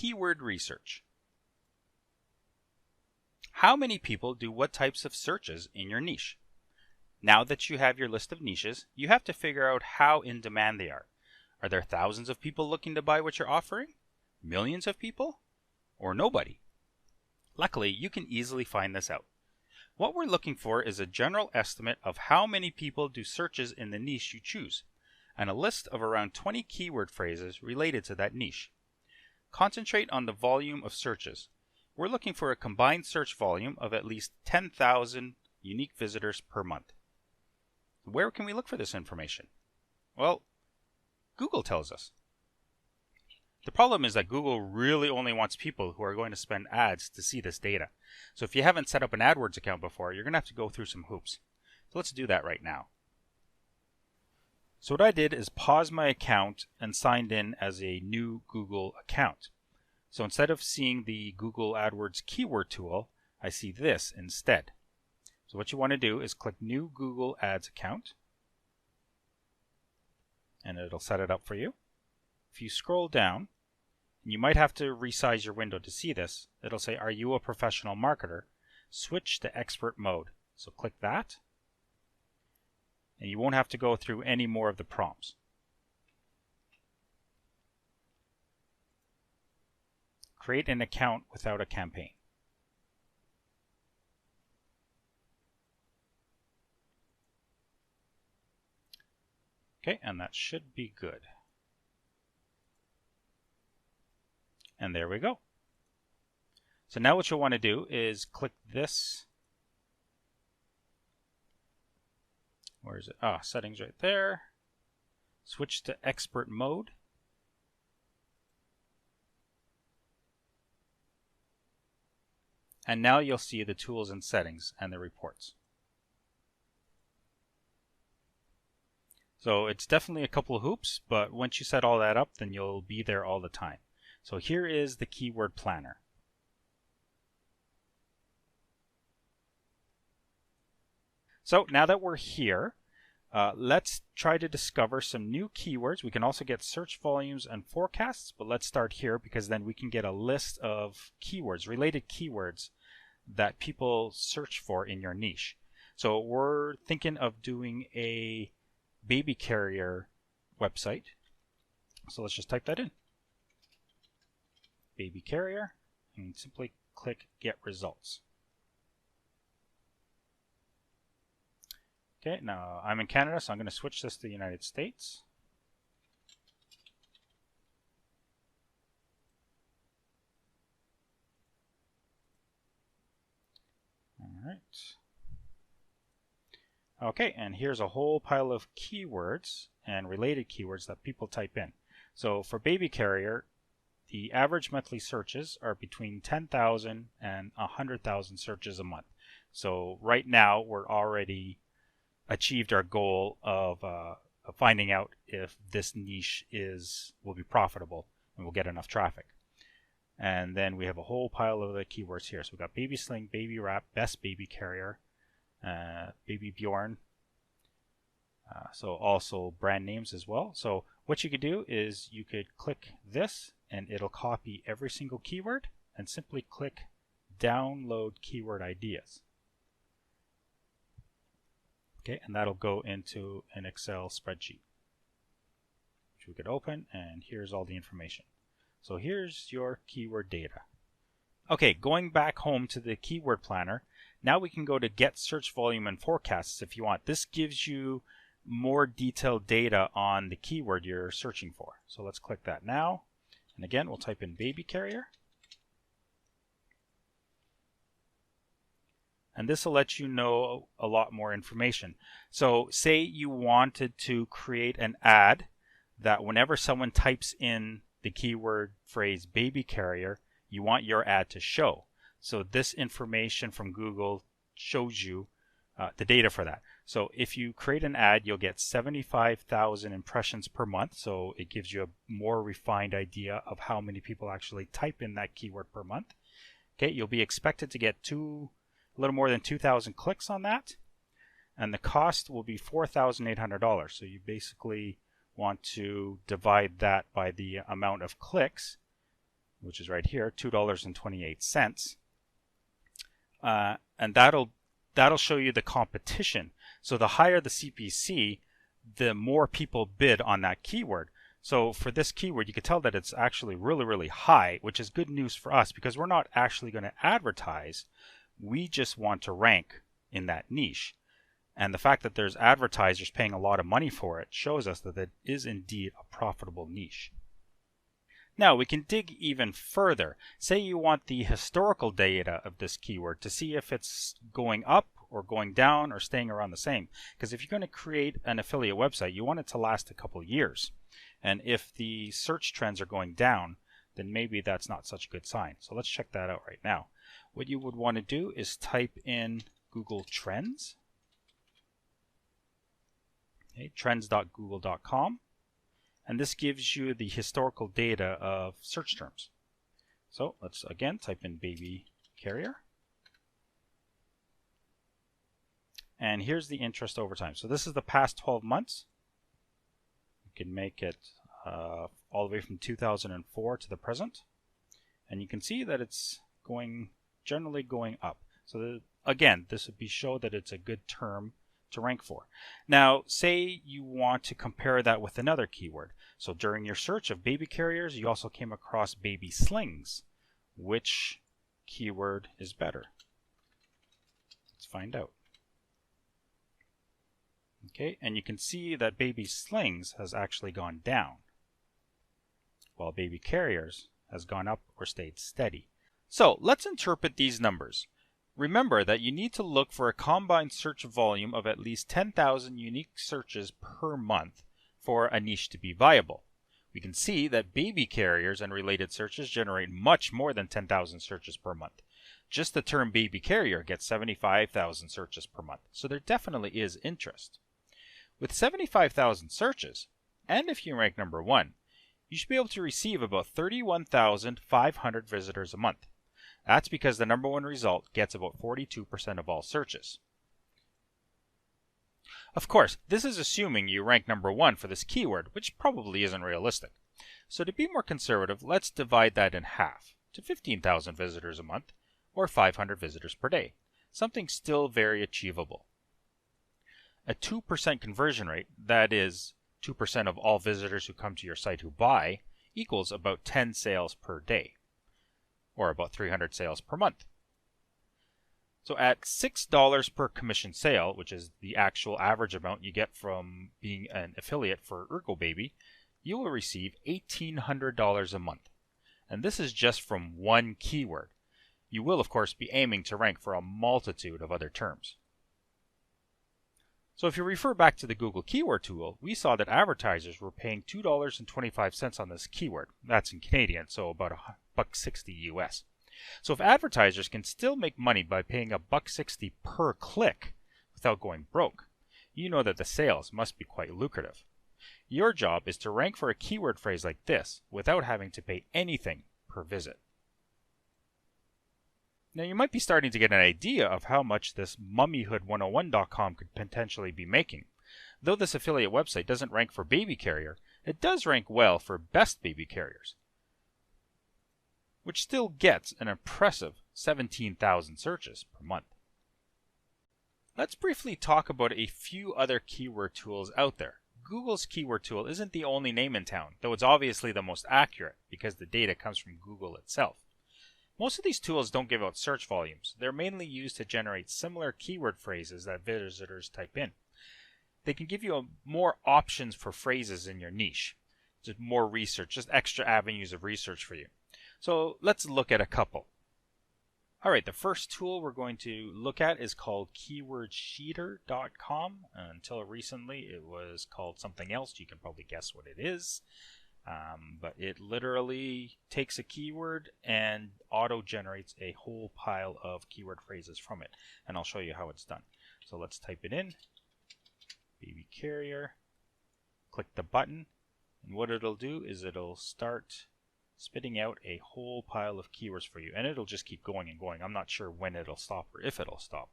Keyword research. How many people do what types of searches in your niche? Now that you have your list of niches, you have to figure out how in demand they are. Are there thousands of people looking to buy what you're offering? Millions of people? Or nobody? Luckily, you can easily find this out. What we're looking for is a general estimate of how many people do searches in the niche you choose, and a list of around 20 keyword phrases related to that niche. Concentrate on the volume of searches. We're looking for a combined search volume of at least 10,000 unique visitors per month. Where can we look for this information? Well, Google tells us. The problem is that Google really only wants people who are going to spend ads to see this data. So if you haven't set up an AdWords account before, you're going to have to go through some hoops. So let's do that right now. So what I did is pause my account and signed in as a new Google account. So instead of seeing the Google AdWords keyword tool, I see this instead. So what you want to do is click New Google Ads Account, and it'll set it up for you. If you scroll down, you might have to resize your window to see this. It'll say, are you a professional marketer? Switch to expert mode. So click that, and you won't have to go through any more of the prompts. Create an account without a campaign. Okay, and that should be good. And there we go. So now what you'll want to do is click this. Where is it? Settings right there. Switch to expert mode. And now you'll see the tools and settings and the reports. So it's definitely a couple of hoops, but once you set all that up, then you'll be there all the time. So here is the keyword planner. So now that we're here, let's try to discover some new keywords. We can also get search volumes and forecasts, but let's start here because then we can get a list of keywords, related keywords that people search for in your niche. So we're thinking of doing a baby carrier website. So let's just type that in. Baby carrier, and simply click Get Results. Okay, now I'm in Canada, so I'm going to switch this to the United States. All right. Okay, and here's a whole pile of keywords and related keywords that people type in. So for baby carrier, the average monthly searches are between 10,000 and 100,000 searches a month. So right now we're already achieved our goal of finding out if this niche will be profitable and will get enough traffic. And then we have a whole pile of the keywords here. So we've got baby sling, baby wrap, best baby carrier, baby Bjorn. So also brand names as well. So what you could do is you could click this and it'll copy every single keyword and simply click download keyword ideas. Okay, and that'll go into an Excel spreadsheet, which we could open, and here's all the information. So here's your keyword data. Okay, going back home to the keyword planner, now we can go to Get Search Volume and Forecasts if you want. This gives you more detailed data on the keyword you're searching for. So let's click that now. And again, we'll type in baby carrier. And this will let you know a lot more information. So say you wanted to create an ad that whenever someone types in the keyword phrase baby carrier, you want your ad to show. So this information from Google shows you the data for that. So if you create an ad, you'll get 75,000 impressions per month. So it gives you a more refined idea of how many people actually type in that keyword per month. Okay, you'll be expected to get a little more than 2,000 clicks on that, and the cost will be $4,800. So you basically want to divide that by the amount of clicks, which is right here, $2.28. And that'll show you the competition. So the higher the CPC, the more people bid on that keyword. So for this keyword, you can tell that it's actually really, really high, which is good news for us because we're not actually going to advertise. We just want to rank in that niche. And the fact that there's advertisers paying a lot of money for it shows us that it is indeed a profitable niche. Now we can dig even further. Say you want the historical data of this keyword to see if it's going up or going down or staying around the same. Because if you're going to create an affiliate website, you want it to last a couple years. And if the search trends are going down, then maybe that's not such a good sign. So let's check that out right now. What you would want to do is type in Google Trends. Okay, trends.google.com. And this gives you the historical data of search terms. So let's again type in baby carrier. And here's the interest over time. So this is the past 12 months. You can make it all the way from 2004 to the present. And you can see that it's generally going up. So again, this would show that it's a good term to rank for. Now, say you want to compare that with another keyword. So during your search of baby carriers, you also came across baby slings. Which keyword is better? Let's find out. Okay, and you can see that baby slings has actually gone down, while baby carriers has gone up or stayed steady. So let's interpret these numbers. Remember that you need to look for a combined search volume of at least 10,000 unique searches per month for a niche to be viable. We can see that baby carriers and related searches generate much more than 10,000 searches per month. Just the term baby carrier gets 75,000 searches per month, so there definitely is interest. With 75,000 searches, and if you rank number 1, you should be able to receive about 31,500 visitors a month. That's because the number 1 result gets about 42% of all searches. Of course, this is assuming you rank number 1 for this keyword, which probably isn't realistic. So to be more conservative, let's divide that in half to 15,000 visitors a month, or 500 visitors per day. Something still very achievable. A 2% conversion rate, that is 2% of all visitors who come to your site who buy, equals about 10 sales per day, or about 300 sales per month. So at $6 per commission sale, which is the actual average amount you get from being an affiliate for ErgoBaby, you will receive $1,800 a month. And this is just from one keyword. You will, of course, be aiming to rank for a multitude of other terms. So if you refer back to the Google Keyword Tool, we saw that advertisers were paying $2.25 on this keyword. That's in Canadian, so about $1.60 US. So if advertisers can still make money by paying $1.60 per click without going broke, you know that the sales must be quite lucrative. Your job is to rank for a keyword phrase like this without having to pay anything per visit. Now you might be starting to get an idea of how much this mummyhood101.com could potentially be making. Though this affiliate website doesn't rank for baby carrier, it does rank well for best baby carriers, which still gets an impressive 17,000 searches per month. Let's briefly talk about a few other keyword tools out there. Google's keyword tool isn't the only name in town, though it's obviously the most accurate because the data comes from Google itself. Most of these tools don't give out search volumes. They're mainly used to generate similar keyword phrases that visitors type in. They can give you more options for phrases in your niche, just more research, just extra avenues of research for you. So let's look at a couple. Alright, the first tool we're going to look at is called KeywordSheeter.com. Until recently it was called something else. You can probably guess what it is. But it literally takes a keyword and auto-generates a whole pile of keyword phrases from it. And I'll show you how it's done. So let's type it in. Baby carrier. Click the button. And what it'll do is it'll start spitting out a whole pile of keywords for you. And it'll just keep going and going. I'm not sure when it'll stop or if it'll stop.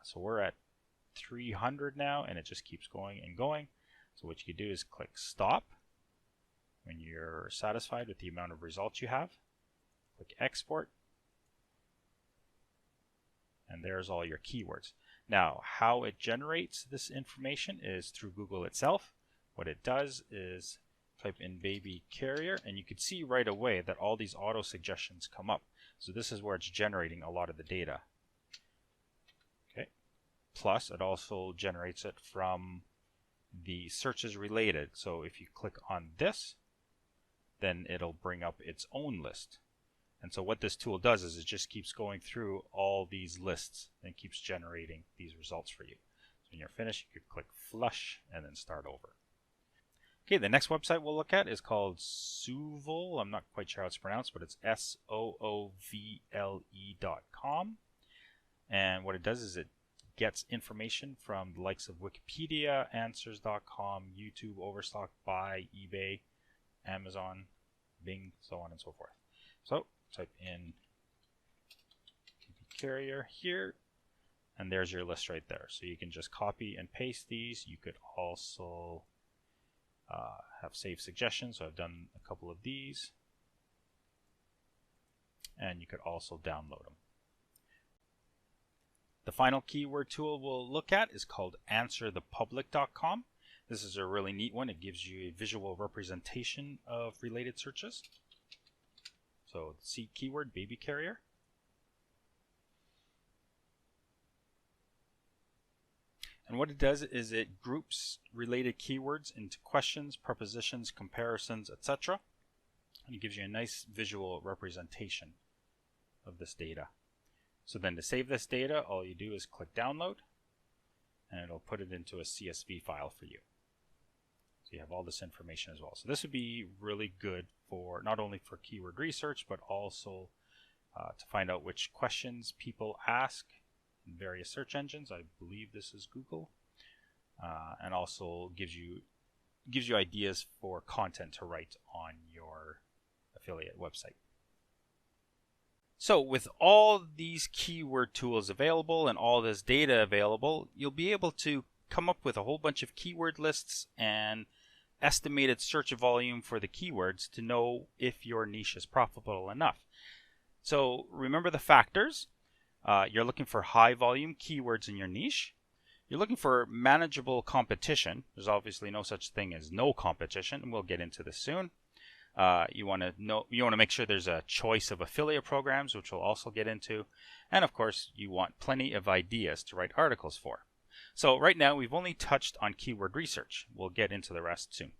So we're at 300 now, and it just keeps going and going. So what you can do is click stop when you're satisfied with the amount of results you have. Click Export. And there's all your keywords. Now, how it generates this information is through Google itself. What it does is type in baby carrier, and you can see right away that all these auto suggestions come up. So this is where it's generating a lot of the data. Okay. Plus, it also generates it from the searches related. So if you click on this, then it'll bring up its own list. And so what this tool does is it just keeps going through all these lists and keeps generating these results for you. So when you're finished, you could click flush and then start over. Okay, the next website we'll look at is called Soovle. I'm not quite sure how it's pronounced, but it's SOOVLE.com. And what it does is it gets information from the likes of Wikipedia, Answers.com, YouTube, Overstock, Buy, eBay, Amazon, Bing, so on and so forth. So type in carrier here, and there's your list right there. So you can just copy and paste these. You could also have saved suggestions. So I've done a couple of these, and you could also download them. The final keyword tool we'll look at is called AnswerThePublic.com. This is a really neat one. It gives you a visual representation of related searches. So see keyword baby carrier. And what it does is it groups related keywords into questions, prepositions, comparisons, etc. And it gives you a nice visual representation of this data. So then to save this data, all you do is click download, and it'll put it into a CSV file for you. So you have all this information as well. So this would be really good for not only for keyword research, but also to find out which questions people ask in various search engines. I believe this is Google, and also gives you ideas for content to write on your affiliate website. So with all these keyword tools available and all this data available, you'll be able to come up with a whole bunch of keyword lists and estimated search volume for the keywords to know if your niche is profitable enough. So remember the factors. You're looking for high volume keywords in your niche. You're looking for manageable competition. There's obviously no such thing as no competition, and we'll get into this soon. You want to make sure there's a choice of affiliate programs, which we'll also get into. And of course, you want plenty of ideas to write articles for. So right now, we've only touched on keyword research. We'll get into the rest soon.